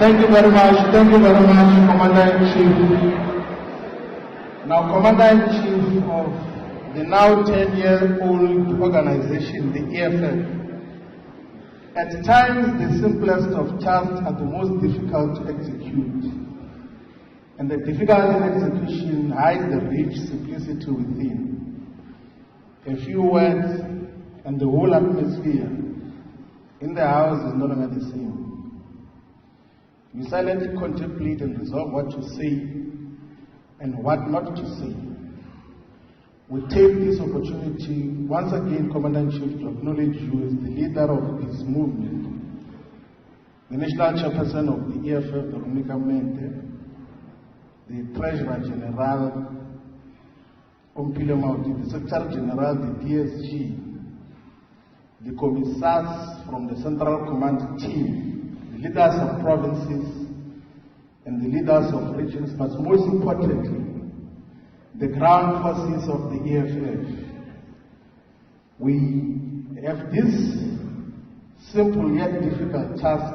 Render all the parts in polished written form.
Thank you very much, Commander-in-Chief. Now, Commander-in-Chief of the now 10-year-old organization, the EFF, at times the simplest of tasks are the most difficult to execute. And the difficulty in execution hides the rich simplicity within. A few words and the whole atmosphere in the house is no longer the same. You silently contemplate and resolve what to say and what not to say. We take this opportunity once again, Commander-in-Chief, to acknowledge you as the leader of this movement, the National Chairperson of the EFF, the Lumumba, the Treasurer General, Ompile Mauti, the Secretary General, the DSG, the Commissars from the Central Command Team, the leaders of provinces, and the leaders of regions, but most importantly, the ground forces of the EFF. We have this simple yet difficult task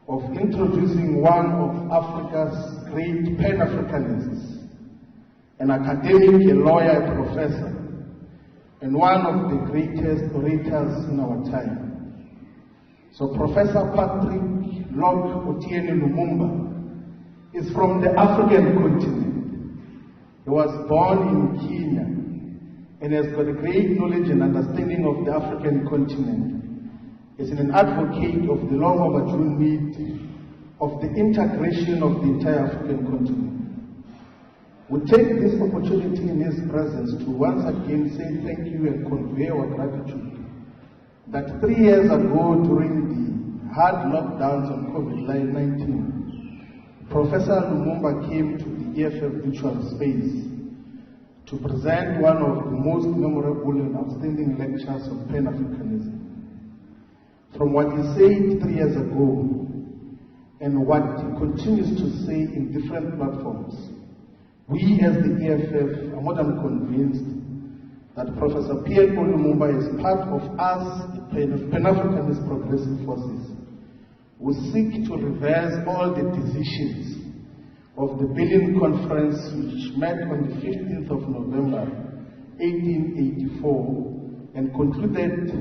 of introducing one of Africa's great Pan-Africanists, an academic, a lawyer, a professor, and one of the greatest orators in our time. So Professor Patrick Lok Otieno Lumumba is from the African continent. He was born in Kenya and has got a great knowledge and understanding of the African continent. He's an advocate of the long overdue need of the integration of the entire African continent. We take this opportunity in his presence to once again say thank you and convey our gratitude that 3 years ago during the hard lockdowns on COVID-19, Professor Lumumba came to the EFF virtual space to present one of the most memorable and outstanding lectures on Pan-Africanism. From what he said 3 years ago and what he continues to say in different platforms, we as the EFF are more than convinced that Professor Pierre Lumumba is part of us, the Pan-Africanist progressive forces, who seek to reverse all the decisions of the Berlin Conference, which met on the 15th of November, 1884, and concluded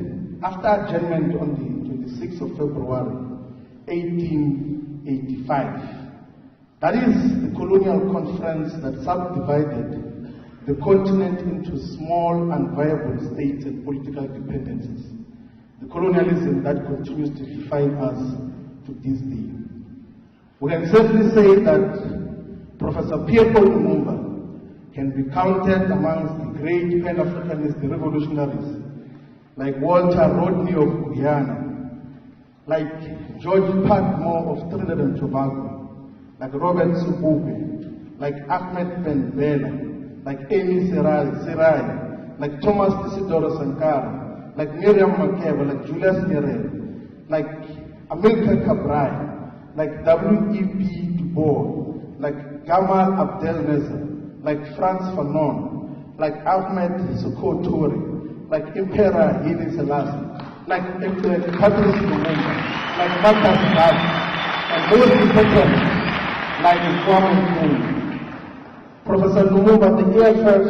after adjournment on the 26th of February, 1885. That is the colonial conference that subdivided the continent into small and viable states and political dependencies. The colonialism that continues to define us to this day. We can safely say that Professor Pierre Lumumba can be counted amongst the great Pan-Africanist revolutionaries like Walter Rodney of Guyana, like George Padmore of Trinidad and Tobago, like Robert Sobukwe, like Ahmed Ben Bella, like Amy Serai, like Thomas Isidoro Sankara, like Miriam Makeba, like Julius Nyerere, like Amilcar Cabral, like W.E.B. Du Bois, like Gamal Abdel Nasser, like Frantz Fanon, like Ahmed Sékou Touré, like Emperor Haile Selassie, like Patrice Lumumba, like Marcus Garvey, and most importantly, like Kwame Nkrumah. Professor Lumumba, the EFF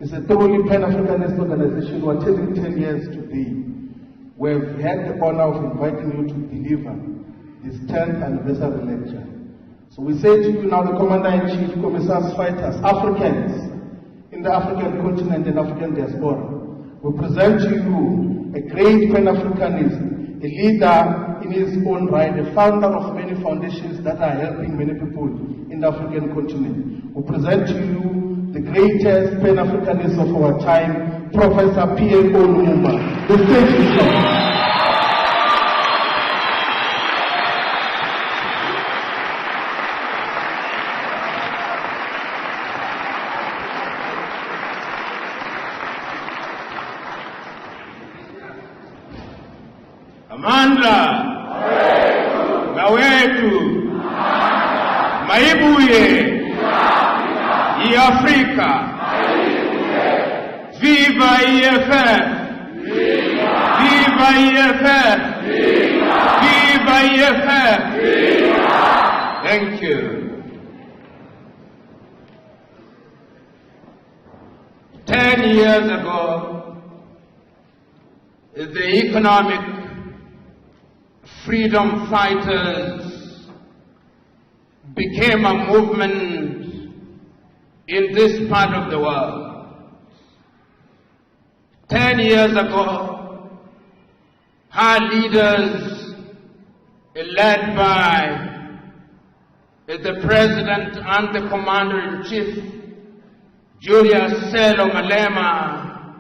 is a thoroughly Pan-Africanist organization who are turning 10 years today. We've had the honor of inviting you to deliver this 10th anniversary lecture. So we say to you now, the Commander-in-Chief, Commissars, Fighters, Africans in the African continent and African diaspora, we present to you a great Pan-Africanist, a leader in his own right, a founder of many foundations that are helping many people in the African continent. We present to you the greatest Pan-Africanist of our time, Professor Pierre Lumumba. The stage is yours. Amandla, Gawetu, Maibuye, Africa, Viva EFF, Viva EFF, Viva Viva EFF! Viva! Thank you. 10 years ago, the economic freedom fighters became a movement in this part of the world. 10 years ago, our leaders, led by the President and the Commander-in-Chief, Julius Selo Malema,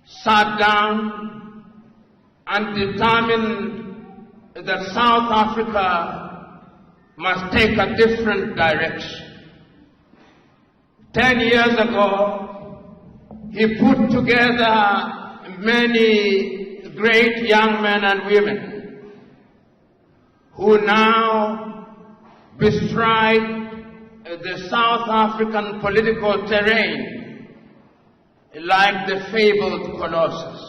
sat down and determined that South Africa must take a different direction. 10 years ago, he put together many great young men and women who now bestride the South African political terrain like the fabled colossus,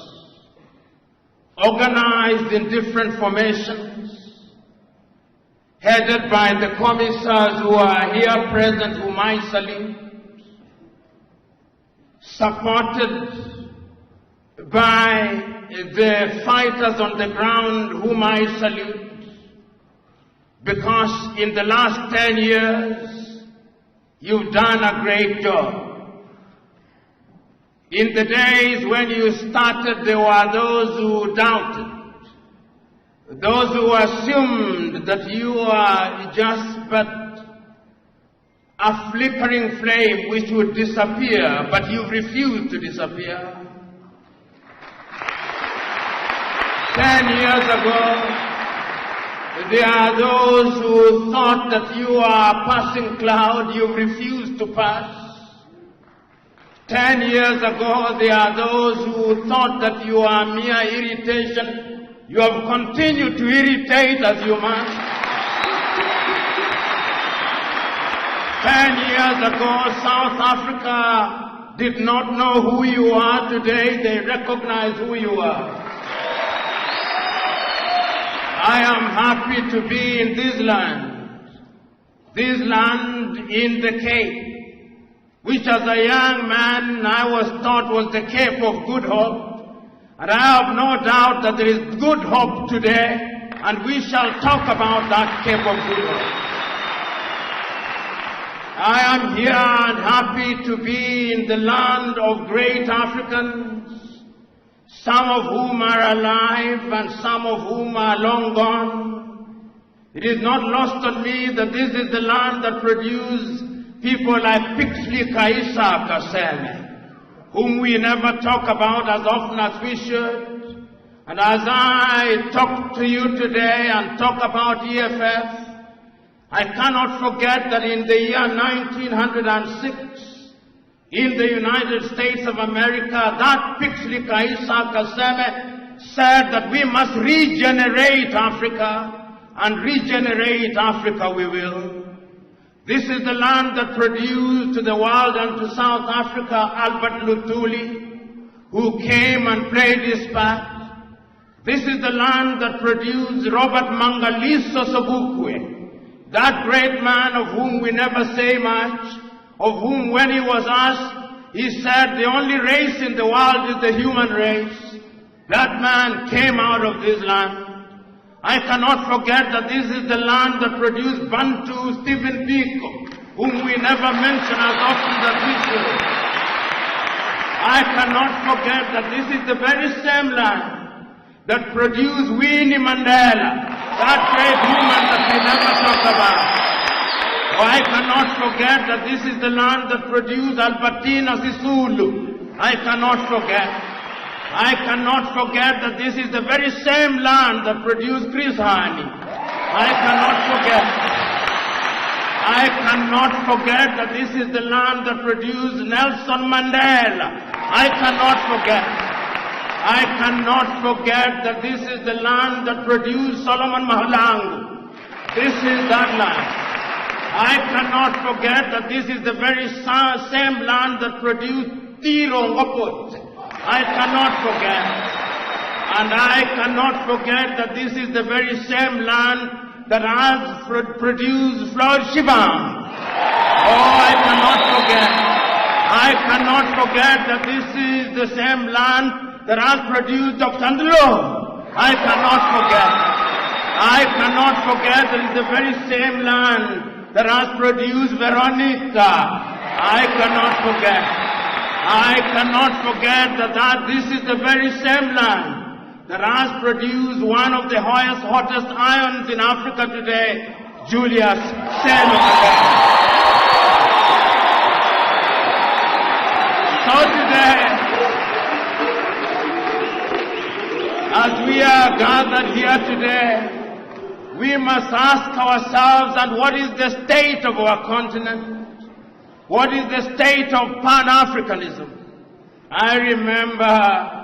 organized in different formations, headed by the commissars who are here present, whom I salute, supported by the fighters on the ground, whom I salute, because in the last 10 years, you've done a great job. In the days when you started, there were those who doubted, those who assumed that you are just but a flickering flame which would disappear, but you've refused to disappear. 10 years ago, there are those who thought that you are a passing cloud, you refused to pass. 10 years ago, there are those who thought that you are mere irritation. You have continued to irritate as you must. 10 years ago, South Africa did not know who you are. Today, they recognize who you are. I am happy to be in this land in the Cape, which as a young man I was taught was the Cape of Good Hope. And I have no doubt that there is good hope today, and we shall talk about that Cape of Good Hope. I am here and happy to be in the land of great Africans, some of whom are alive and some of whom are long gone. It is not lost on me that this is the land that produced people like Pixley Kaisa Kaseme, whom we never talk about as often as we should. And as I talk to you today and talk about EFF, I cannot forget that in the year 1906, in the United States of America, that Pixley Kaisa Kaseme said that we must regenerate Africa, and regenerate Africa we will. This is the land that produced to the world and to South Africa Albert Luthuli, who came and played his part. This is the land that produced Robert Mangaliso Sobukwe, that great man of whom we never say much, of whom when he was asked, he said the only race in the world is the human race. That man came out of this land. I cannot forget that this is the land that produced Bantu Stephen Biko, whom we never mention as often as we should. I cannot forget that this is the very same land that produced Winnie Mandela, that great woman that we never talk about. I cannot forget that this is the land that produced Albertina Sisulu. I cannot forget. I cannot forget that this is the very same land that produced Chris Hani. I cannot forget. I cannot forget that this is the land that produced Nelson Mandela. I cannot forget. I cannot forget that this is the land that produced Solomon Mahlangu. This is that land. I cannot forget that this is the very same land that produced Tiro Ngopot. I cannot forget. And I cannot forget that this is the very same land that has produced Floyd Shivang. Oh, I cannot forget. I cannot forget that this is the same land that has produced Dr. Ndlo. I cannot forget. I cannot forget that it's the very same land that has produced Veronica. I cannot forget. I cannot forget that this is the very same land that has produced one of the hottest irons in Africa today, Julius Caesar. So today, as we are gathered here today, we must ask ourselves, and what is the state of our continent? What is the state of Pan-Africanism? I remember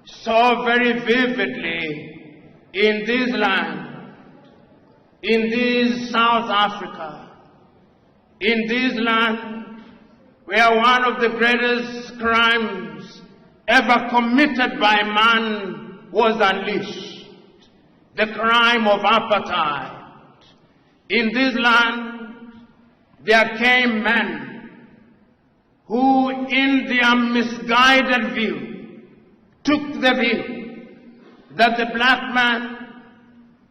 so very vividly in this land, in this South Africa, in this land, where one of the greatest crimes ever committed by man was unleashed, the crime of apartheid. In this land, there came men who, in their misguided view, took the view that the black man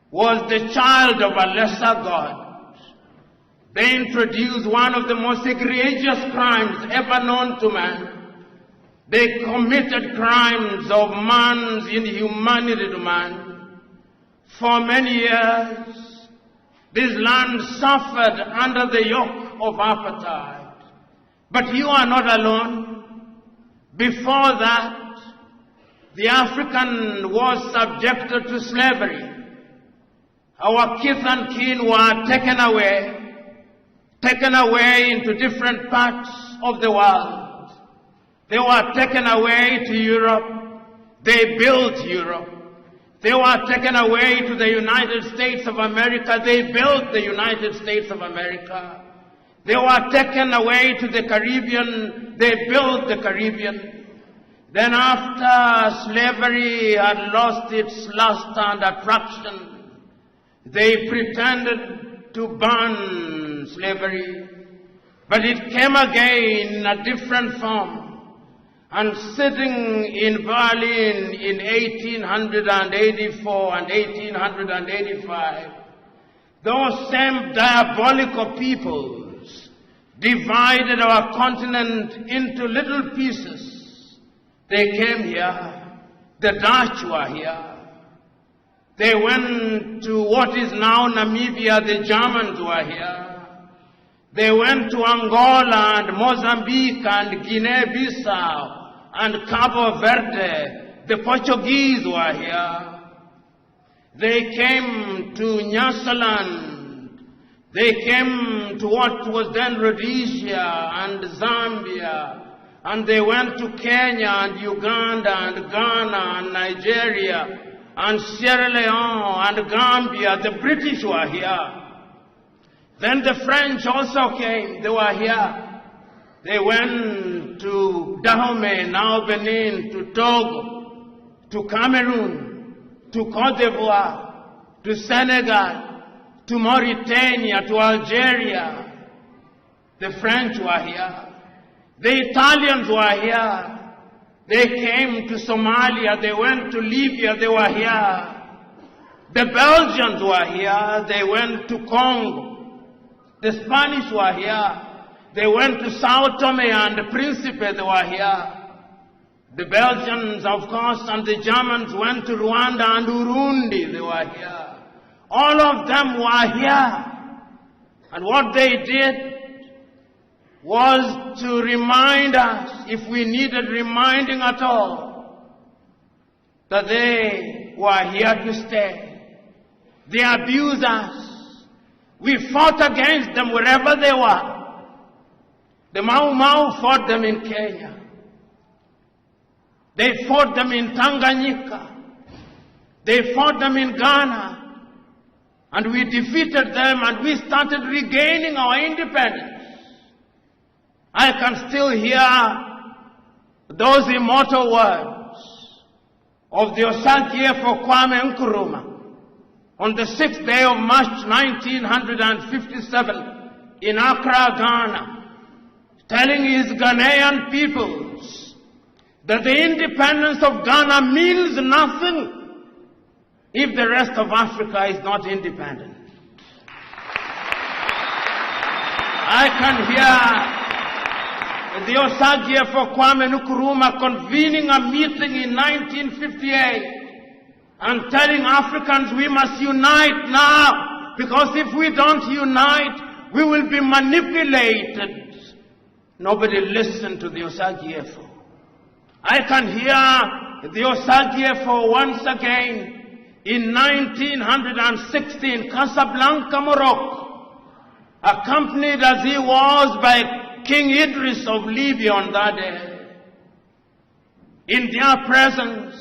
was the child of a lesser God. They introduced one of the most egregious crimes ever known to man. They committed crimes of man's inhumanity to man. For many years, this land suffered under the yoke of apartheid. But you are not alone. Before that, the African was subjected to slavery. Our kith and kin were taken away into different parts of the world. They were taken away to Europe. They built Europe. They were taken away to the United States of America. They built the United States of America. They were taken away to the Caribbean. They built the Caribbean. Then after slavery had lost its luster and attraction, they pretended to ban slavery. But it came again in a different form. And sitting in Berlin in 1884 and 1885, those same diabolical peoples divided our continent into little pieces. They came here. The Dutch were here. They went to what is now Namibia. The Germans were here. They went to Angola and Mozambique and Guinea-Bissau and Cabo Verde. The Portuguese were here. They came to Nyasaland. They came to what was then Rhodesia and Zambia. And they went to Kenya and Uganda and Ghana and Nigeria and Sierra Leone and Gambia. The British were here. Then the French also came. They were here. They went to Dahomey, now Benin, to Togo, to Cameroon, to Cote d'Ivoire, to Senegal, to Mauritania, to Algeria. The French were here. The Italians were here. They came to Somalia. They went to Libya. They were here. The Belgians were here. They went to Congo. The Spanish were here. They went to Sao Tome and Principe. They were here. The Belgians, of course, and the Germans went to Rwanda and Burundi. They were here. All of them were here. And what they did was to remind us, if we needed reminding at all, that they were here to stay. They abused us. We fought against them wherever they were. The Mau Mau fought them in Kenya. They fought them in Tanganyika. They fought them in Ghana. And we defeated them and we started regaining our independence. I can still hear those immortal words of the Osagie for Kwame Nkrumah on the 6th day of March 1957 in Accra, Ghana, telling his Ghanaian peoples that the independence of Ghana means nothing if the rest of Africa is not independent. I can hear the Osagie for Kwame Nkrumah convening a meeting in 1958 and telling Africans we must unite now, because if we don't unite, we will be manipulated. Nobody listened to the Osagie for. I can hear the Osagie for once again in 1960 in Casablanca, Morocco, accompanied as he was by King Idris of Libya on that day. In their presence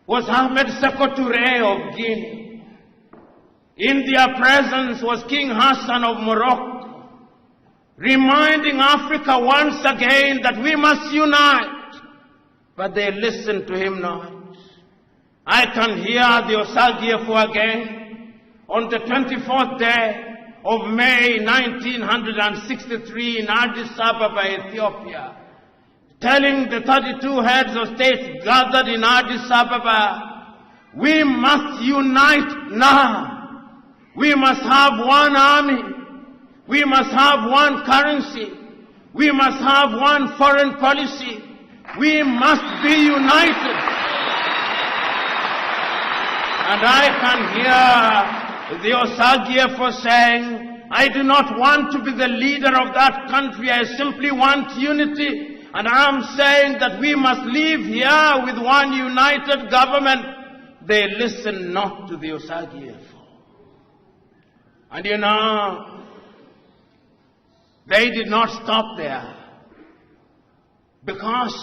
was Ahmed Sékou Touré of Guinea. In their presence was King Hassan of Morocco, reminding Africa once again that we must unite. But they listened to him not. I can hear the Osagie for again on the 24th day of May 1963 in Addis Ababa, Ethiopia, telling the 32 heads of states gathered in Addis Ababa, we must unite now. We must have one army. We must have one currency. We must have one foreign policy. We must be united. And I can hear the Osagie for saying, I do not want to be the leader of that country. I simply want unity. And I'm saying that we must live here with one united government. They listen not to the Osagie for. And you know, they did not stop there, because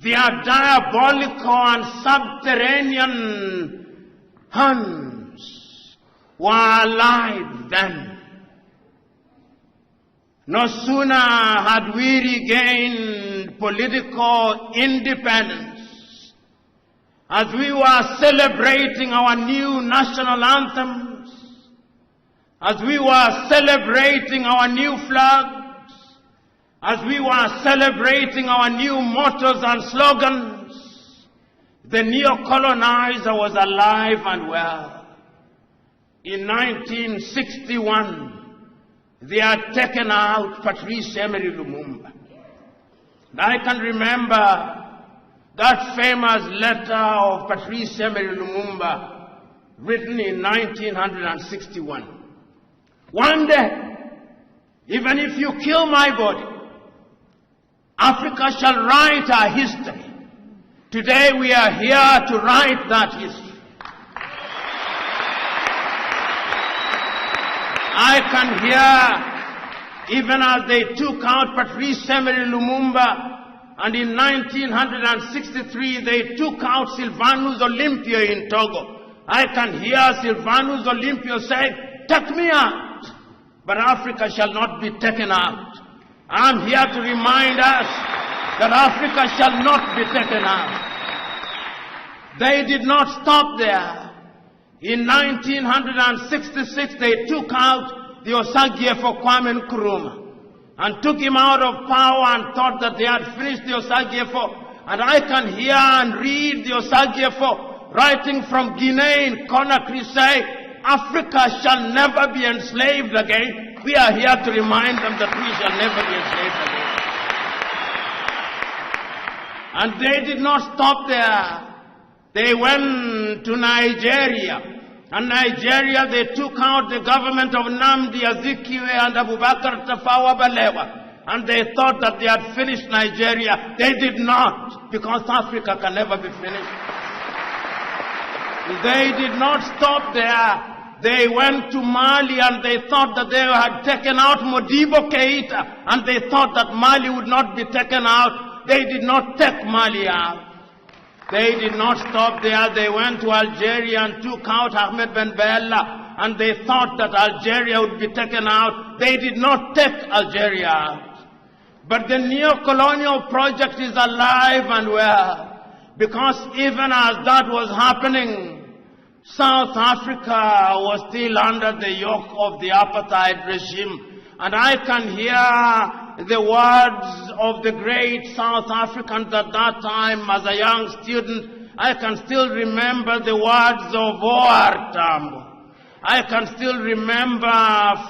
their diabolical and subterranean hands were alive then. No sooner had we regained political independence, as we were celebrating our new national anthems, as we were celebrating our new flags, as we were celebrating our new mottos and slogans, the neo-colonizer was alive and well. In 1961, they had taken out Patrice Emery Lumumba. And I can remember that famous letter of Patrice Emery Lumumba written in 1961. One day, even if you kill my body, Africa shall write our history. Today we are here to write that history. I can hear, even as they took out Patrice Emery Lumumba, and in 1963 they took out Sylvanus Olympio in Togo. I can hear Sylvanus Olympio say, take me out. But Africa shall not be taken out. I'm here to remind us that Africa shall not be taken out. They did not stop there. In 1966, they took out the Osagie for Kwame Nkrumah and took him out of power and thought that they had finished the Osagie for. And I can hear and read the Osagie for writing from Guinea in Conakry say, Africa shall never be enslaved again. We are here to remind them that we shall never be enslaved again. And they did not stop there. They went to Nigeria. And Nigeria, they took out the government of Nnamdi Azikiwe and Abubakar Tafawa Balewa. And they thought that they had finished Nigeria. They did not, because Africa can never be finished. They did not stop there. They went to Mali and they thought that they had taken out Modibo Keita, and they thought that Mali would not be taken out. They did not take Mali out. They did not stop there. They went to Algeria and took out Ahmed Ben Bella, and they thought that Algeria would be taken out. They did not take Algeria out. But the neo-colonial project is alive and well, Because even as that was happening, South Africa was still under the yoke of the apartheid regime. And I can hear the words of the great South Africans at that time as a young student. I can still remember the words of O.R. Tambo. I can still remember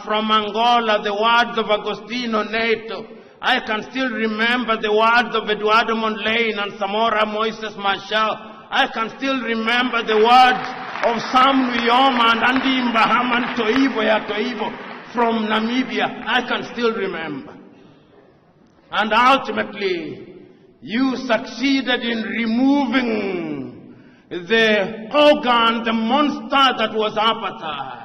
from Angola the words of Agostinho Neto. I can still remember the words of Eduardo Mondlane and Samora Moises Machel. I can still remember the words of Sam Nujoma and Andy Mbahaman Toivo from Namibia. I can still remember. And ultimately, you succeeded in removing the organ, the monster that was apartheid.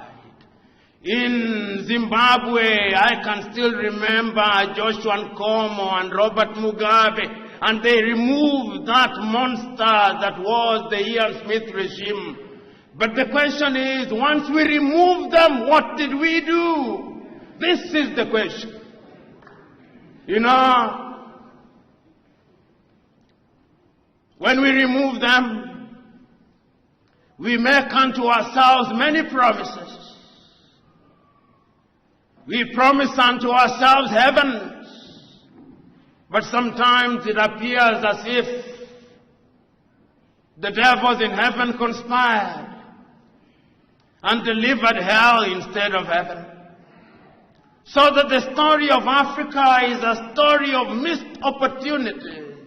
In Zimbabwe, I can still remember Joshua Nkomo and Robert Mugabe, and they removed that monster that was the Ian Smith regime. But the question is, once we removed them, what did we do? This is the question. You know, when we remove them, we make unto ourselves many promises. We promise unto ourselves heavens, but sometimes it appears as if the devils in heaven conspired and delivered hell instead of heaven. So that the story of Africa is a story of missed opportunities.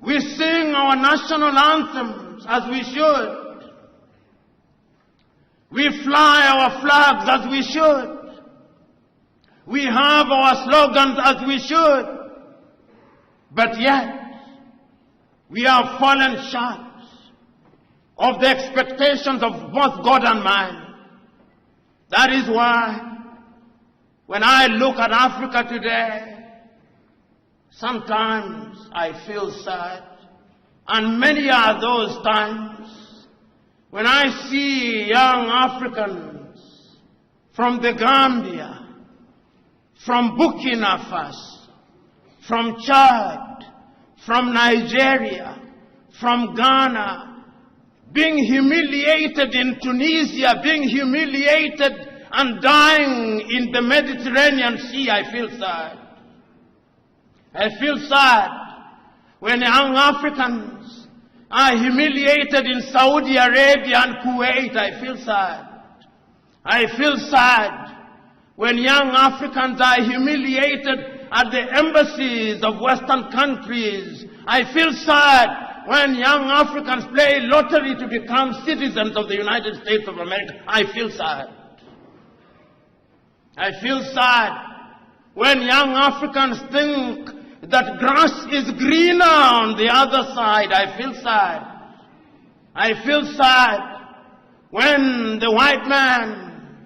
We sing our national anthems as we should. We fly our flags as we should. We have our slogans as we should. But yet, we have fallen short of the expectations of both God and man. That is why, when I look at Africa today, sometimes I feel sad. And many are those times when I see young Africans from the Gambia, from Burkina Faso, from Chad, from Nigeria, from Ghana, being humiliated in Tunisia, being humiliated and dying in the Mediterranean Sea, I feel sad. I feel sad when young Africans are humiliated in Saudi Arabia and Kuwait. I feel sad. I feel sad when young Africans are humiliated at the embassies of Western countries. I feel sad when young Africans play lottery to become citizens of the United States of America. I feel sad. I feel sad when young Africans think that grass is greener on the other side. I feel sad. I feel sad when the white man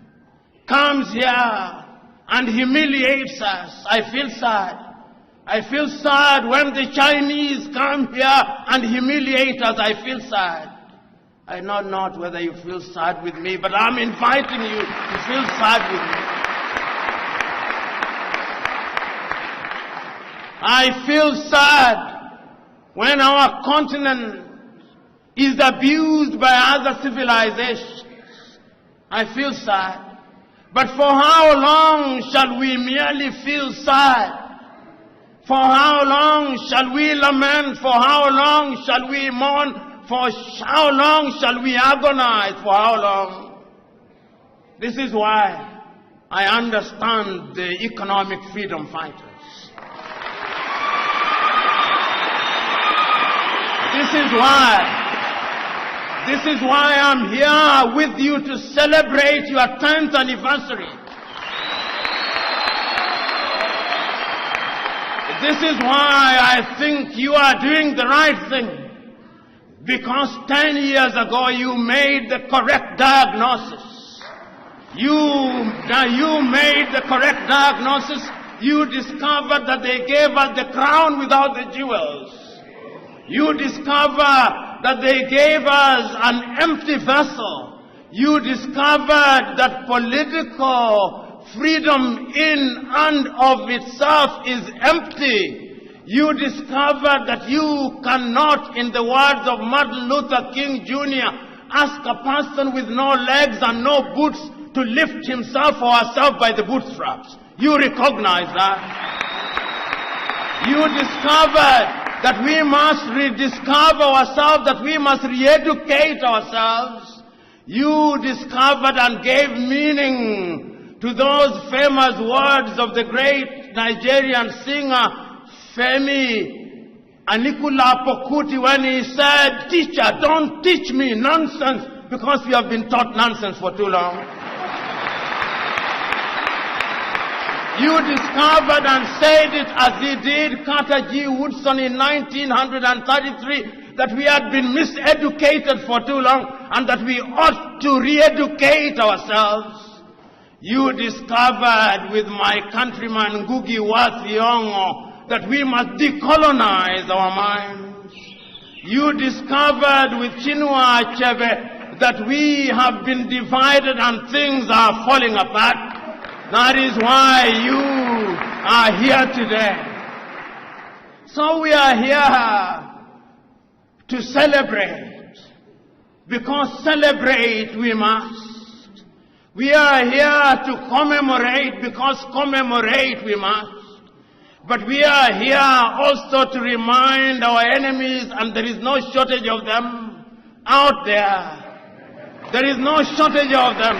comes here and humiliates us. I feel sad. I feel sad when the Chinese come here and humiliate us. I feel sad. I know not whether you feel sad with me, but I'm inviting you to feel sad with me. I feel sad when our continent is abused by other civilizations. I feel sad. But for how long shall we merely feel sad? For how long shall we lament? For how long shall we mourn? For how long shall we agonize? For how long? This is why I understand the economic freedom fighters. This is why I'm here with you to celebrate your 10th anniversary. This is why I think you are doing the right thing. Because 10 years ago you made the correct diagnosis. You made the correct diagnosis. You discovered that they gave us the crown without the jewels. You discovered that they gave us an empty vessel. You discovered that political freedom in and of itself is empty. You discovered that you cannot, in the words of Martin Luther King Jr., ask a person with no legs and no boots to lift himself or herself by the bootstraps. You recognize that. You discovered that we must rediscover ourselves, that we must re-educate ourselves. You discovered and gave meaning to those famous words of the great Nigerian singer Femi Anikula Pokuti when he said, "Teacher, don't teach me nonsense because we have been taught nonsense for too long." You discovered and said it as he did, Carter G. Woodson in 1933, that we had been miseducated for too long and that we ought to re-educate ourselves. You discovered with my countryman Ngugi wa Thiong'o that we must decolonize our minds. You discovered with Chinua Achebe that we have been divided and things are falling apart. That is why you are here today. So we are here to celebrate, because celebrate we must. We are here to commemorate, because commemorate we must. But we are here also to remind our enemies, and there is no shortage of them out there. There is no shortage of them.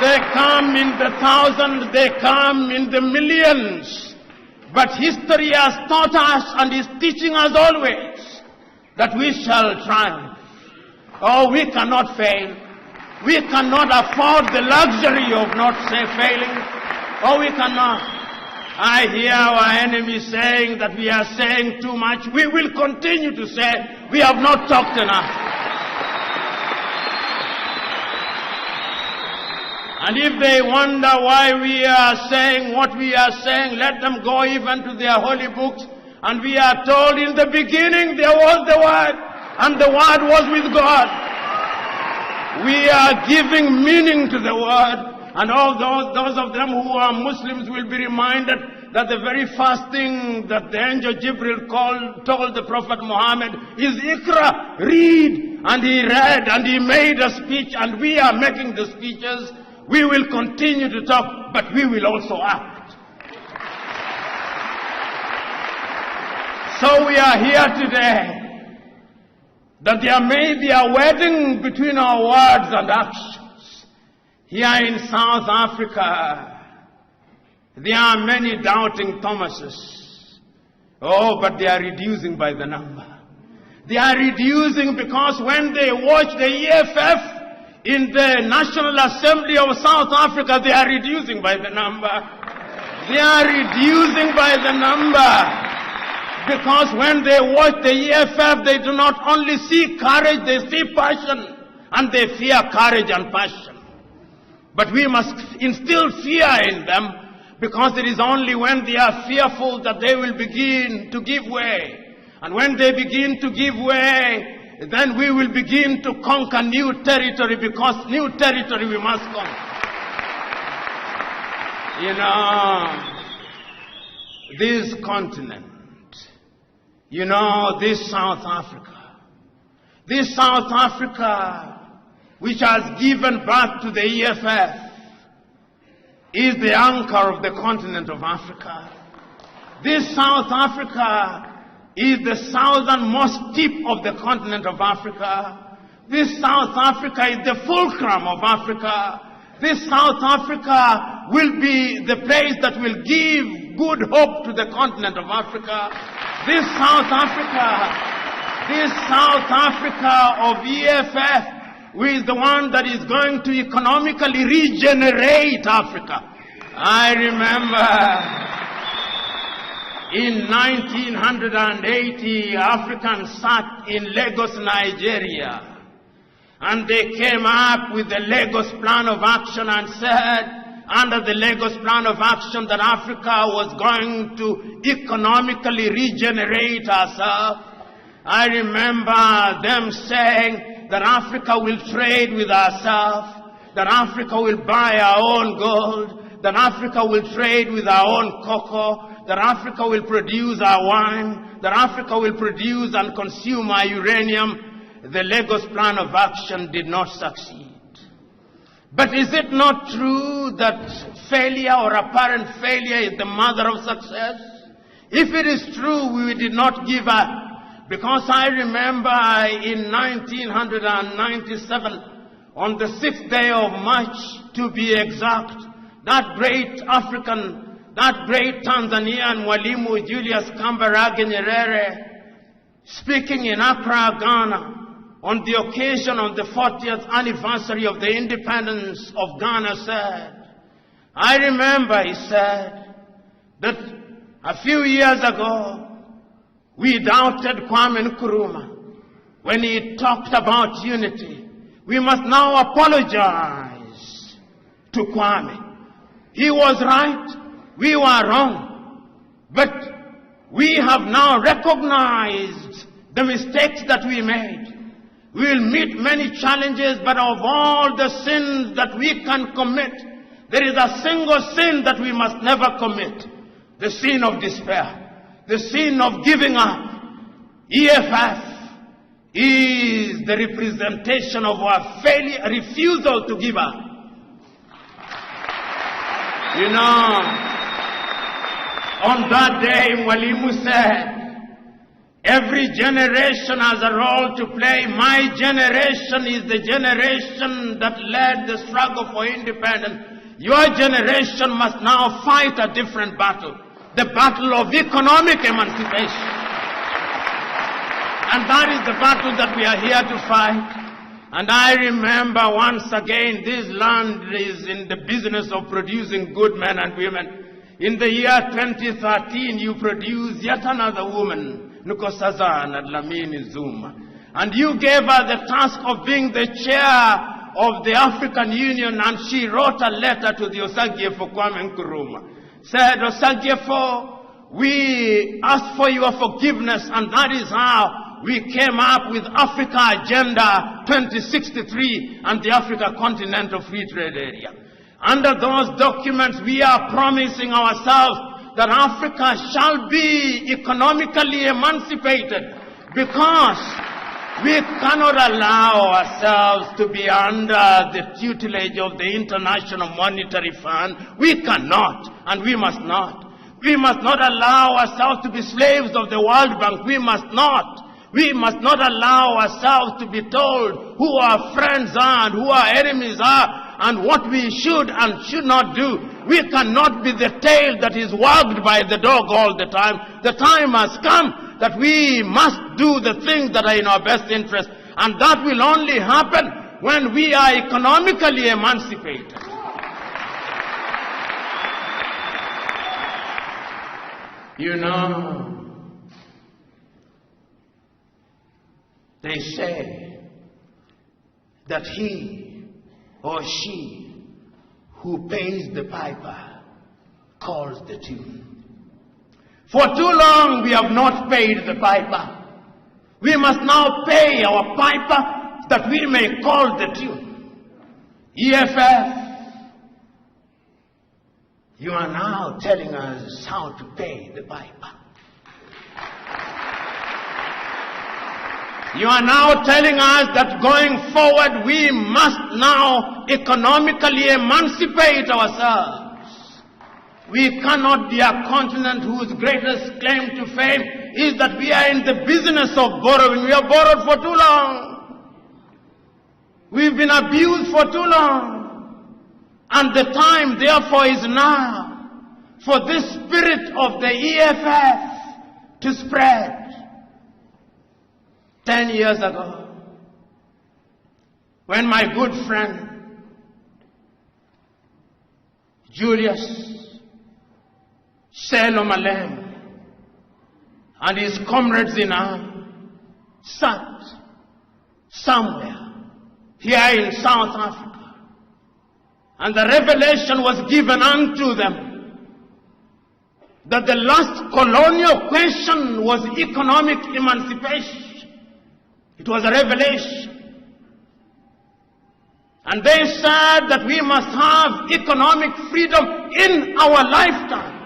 They come in the thousands, they come in the millions. But history has taught us and is teaching us always that we shall triumph. Oh, we cannot fail. We cannot afford the luxury of not failing. Oh, we cannot. I hear our enemies saying that we are saying too much. We will continue to say we have not talked enough. And if they wonder why we are saying what we are saying, let them go even to their holy books. And we are told in the beginning there was the Word, and the Word was with God. We are giving meaning to the Word. And all those of them who are Muslims will be reminded that the very first thing that the angel Jibril told the Prophet Muhammad is, "Iqra, read." And he read and he made a speech, and we are making the speeches. We will continue to talk, but we will also act. So we are here today, that there may be a wedding between our words and actions. Here in South Africa, there are many doubting Thomases. Oh, but they are reducing by the number. They are reducing because when they watch the EFF in the National Assembly of South Africa, they are reducing by the number. They are reducing by the number. Because when they watch the EFF, they do not only see courage, they see passion. And they fear courage and passion. But we must instill fear in them, because it is only when they are fearful that they will begin to give way. And when they begin to give way, then we will begin to conquer new territory, because new territory we must conquer. You know, this continent, you know, this South Africa, which has given birth to the EFF, is the anchor of the continent of Africa. This South Africa is the southernmost tip of the continent of Africa. This South Africa is the fulcrum of Africa. This South Africa will be the place that will give good hope to the continent of Africa. This South Africa of EFF is the one that is going to economically regenerate Africa. I remember in 1980, Africans sat in Lagos, Nigeria, and they came up with the Lagos Plan of Action and said, under the Lagos Plan of Action, that Africa was going to economically regenerate herself. I remember them saying that Africa will trade with herself, that Africa will buy our own gold, that Africa will trade with our own cocoa, that Africa will produce our wine, that Africa will produce and consume our uranium, the Lagos Plan of Action did not succeed. But is it not true that failure or apparent failure is the mother of success? If it is true, we did not give up. Because I remember in 1997, on the 6th day of March, to be exact, that great African, that great Tanzanian Mwalimu Julius Kambarage Nyerere, speaking in Accra, Ghana, on the occasion of the 40th anniversary of the independence of Ghana said, I remember, he said, that a few years ago, we doubted Kwame Nkrumah when he talked about unity. We must now apologize to Kwame. He was right, we were wrong, but we have now recognized the mistakes that we made. We will meet many challenges, but of all the sins that we can commit, there is a single sin that we must never commit. The sin of despair. The sin of giving up. EFF is the representation of our failure, refusal to give up. You know, on that day, Mwalimu said, every generation has a role to play. My generation is the generation that led the struggle for independence. Your generation must now fight a different battle. The battle of economic emancipation. And that is the battle that we are here to fight. And I remember once again, this land is in the business of producing good men and women. In the year 2013, you produced yet another woman, Nkosazana Dlamini Zuma. And you gave her the task of being the chair of the African Union, and she wrote a letter to the Osagyefo Kwame Nkrumah. Said, Osagyefo, we ask for your forgiveness, and that is how we came up with Africa Agenda 2063 and the Africa Continental Free Trade Area. Under those documents, we are promising ourselves that Africa shall be economically emancipated, because we cannot allow ourselves to be under the tutelage of the International Monetary Fund. We cannot, and we must not. We must not allow ourselves to be slaves of the World Bank. We must not. We must not allow ourselves to be told who our friends are and who our enemies are, and what we should and should not do. We cannot be the tail that is wagged by the dog all the time. The time has come that we must do the things that are in our best interest. And that will only happen when we are economically emancipated. You know, they say that he or she who pays the piper calls the tune. For too long we have not paid the piper. We must now pay our piper that we may call the tune. EFF, you are now telling us how to pay the piper. You are now telling us that going forward we must now economically emancipate ourselves. We cannot be a continent whose greatest claim to fame is that we are in the business of borrowing. We have borrowed for too long. We've been abused for too long. And the time therefore is now for this spirit of the EFF to spread. 10 years ago, when my good friend Julius Selo Malem and his comrades in arms sat somewhere here in South Africa, and the revelation was given unto them that the last colonial question was economic emancipation. It was a revelation. And they said that we must have economic freedom in our lifetime.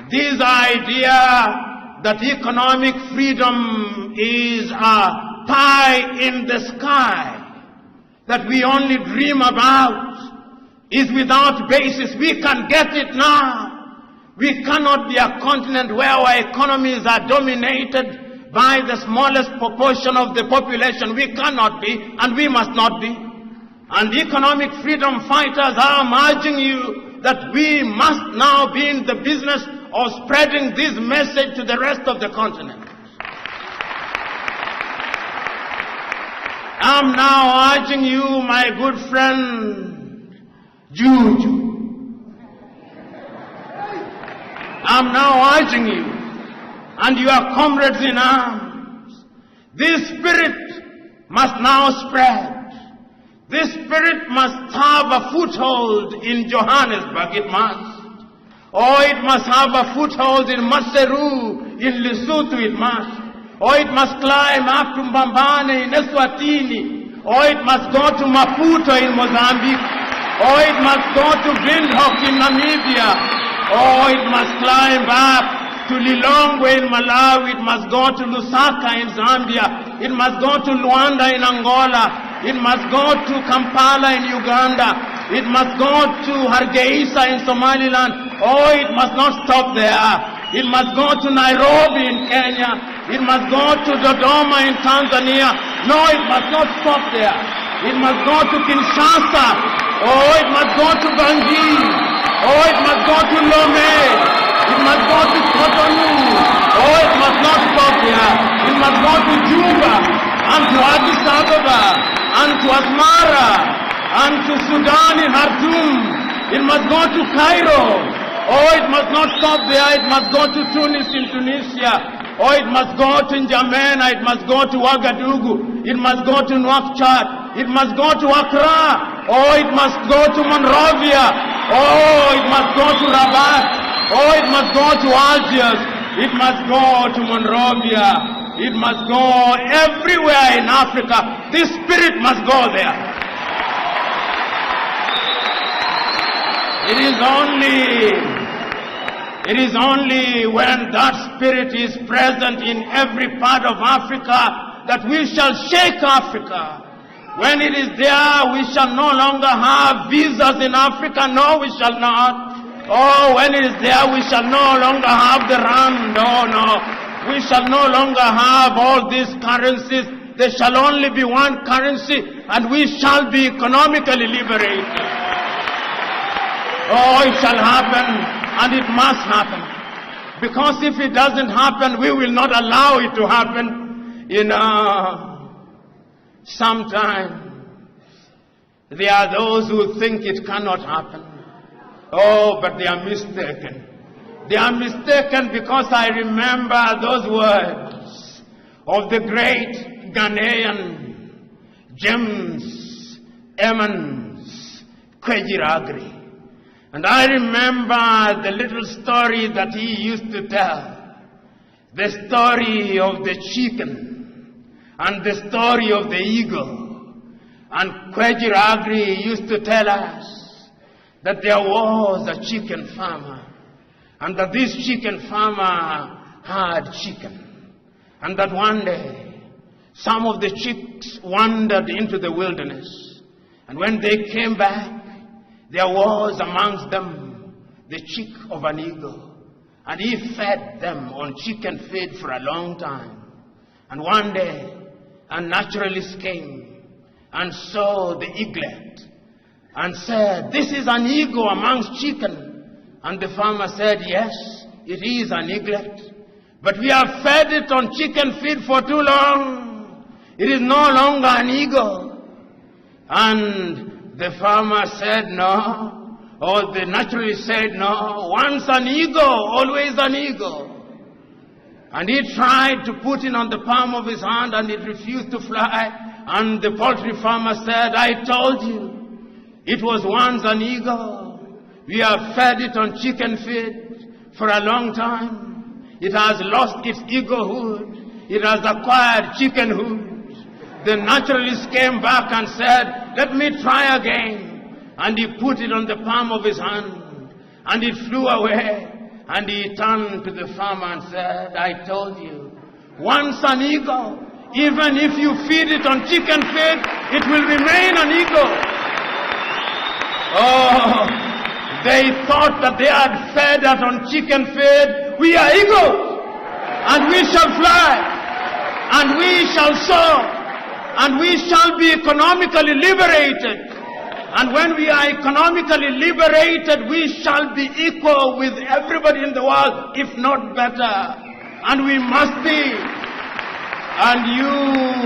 This idea that economic freedom is a pie in the sky that we only dream about is without basis. We can get it now. We cannot be a continent where our economies are dominated by the smallest proportion of the population. We cannot be, and we must not be. And economic freedom fighters are urging you that we must now be in the business of spreading this message to the rest of the continent. I'm now urging you, my good friend, Juju. I'm now urging you, and your comrades in arms, this spirit must now spread. This spirit must have a foothold in Johannesburg, it must. Or it must have a foothold in Maseru, in Lesotho, it must. Or it must climb up to Mbambane in Eswatini. Or it must go to Maputo in Mozambique. Or it must go to Windhoek in Namibia. Or it must climb up to Lilongwe in Malawi. It must go to Lusaka in Zambia. It must go to Luanda in Angola. It must go to Kampala in Uganda. It must go to Hargeisa in Somaliland. Oh, it must not stop there. It must go to Nairobi in Kenya. It must go to Dodoma in Tanzania. No, it must not stop there. It must go to Kinshasa. Oh, it must go to Bangui. Oh, it must go to Lomé. It must go to Cotonou. Oh, it must not stop there. It must go to Juba and to Addis Ababa and to Asmara and to Sudan in Khartoum. It must go to Cairo. Oh, it must not stop there. It must go to Tunis in Tunisia. Oh, it must go to N'Djamena. It must go to Ouagadougou. It must go to Nouakchott. It must go to Accra. Oh, it must go to Monrovia. Oh, it must go to Rabat. Oh, it must go to Algiers. It must go to Monrovia. It must go everywhere in Africa. This spirit must go there. It is only when that spirit is present in every part of Africa that we shall shake Africa. When it is there, we shall no longer have visas in Africa. No, we shall not. Oh, when it is there, we shall no longer have the rand. No. We shall no longer have all these currencies. There shall only be one currency, and we shall be economically liberated. Oh, it shall happen, and it must happen. Because if it doesn't happen, we will not allow it to happen. Sometimes there are those who think it cannot happen. Oh, but they are mistaken. They are mistaken because I remember those words of the great Ghanaian James Emmons Kwejiragri. And I remember the little story that he used to tell. The story of the chicken and the story of the eagle. And Kwejiragri used to tell us that there was a chicken farmer. And that this chicken farmer had chicken. And that one day, some of the chicks wandered into the wilderness. And when they came back, there was amongst them the chick of an eagle. And he fed them on chicken feed for a long time. And one day, a naturalist came and saw the eaglet and said, "This is an eagle amongst chicken." And the farmer said, "Yes, it is an eaglet. But we have fed it on chicken feed for too long. It is no longer an eagle." And the farmer said, "No." Or the naturalist said, "No. Once an eagle, always an eagle." And he tried to put it on the palm of his hand and it refused to fly. And the poultry farmer said, "I told you, it was once an eagle. We have fed it on chicken feed for a long time. It has lost its eaglehood. it has acquired chickenhood. The naturalist came back and said, let me try again. And he put it on the palm of his hand, and it flew away. And he turned to the farmer and said, I told you, once an eagle, even if you feed it on chicken feed, it will remain an eagle. Oh, they thought that they had fed us on chicken feed. We are eagles, and we shall fly, and we shall soar, and we shall be economically liberated. And when we are economically liberated, we shall be equal with everybody in the world, if not better. And we must be. And you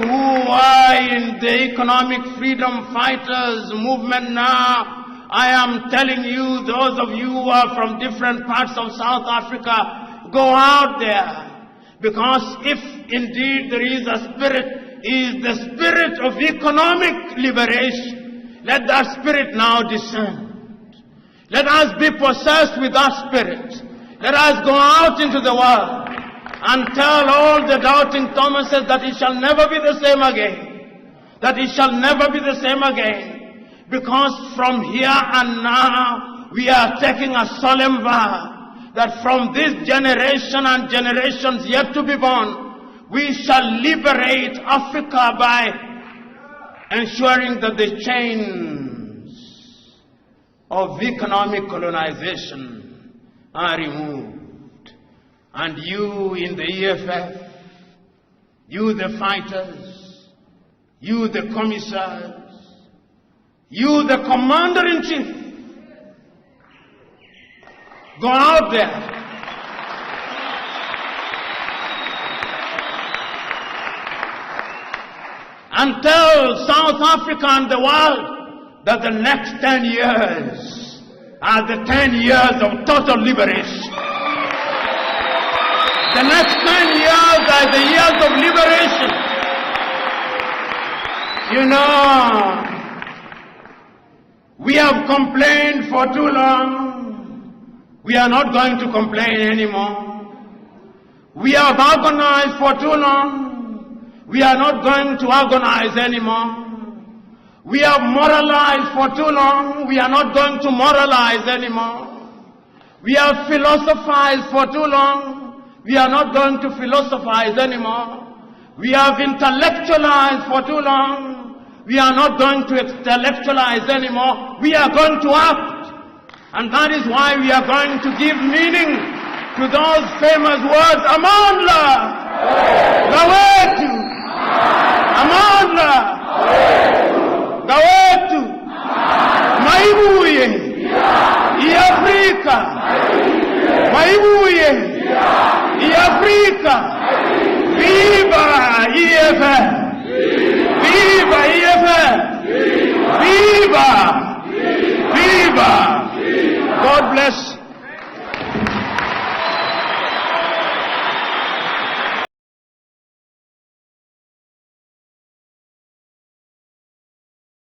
who are in the economic freedom fighters movement now, I am telling you, those of you who are from different parts of South Africa, go out there. Because if indeed there is a spirit, is the spirit of economic liberation. Let that spirit now descend. Let us be possessed with that spirit. Let us go out into the world and tell all the doubting Thomases that it shall never be the same again. That it shall never be the same again. Because from here and now, we are taking a solemn vow that from this generation and generations yet to be born, we shall liberate Africa by ensuring that the chains of economic colonization are removed. And you in the EFF, you the fighters, you the commissars, you the commander-in-chief, go out there. And tell South Africa and the world that the next 10 years are the 10 years of total liberation. The next 10 years are the years of liberation. You know, we have complained for too long. We are not going to complain anymore. We have agonized for too long. We are not going to agonize anymore. We have moralized for too long. We are not going to moralize anymore. We have philosophized for too long. We are not going to philosophize anymore. We have intellectualized for too long. We are not going to intellectualize anymore. We are going to act. And that is why we are going to give meaning to those famous words, Amandla, Gawetu, Amandla, Gawetu, Maibuye, Africa, Maibuye, Africa, Viva EFF, Viva EFF, Viva, Viva, God bless.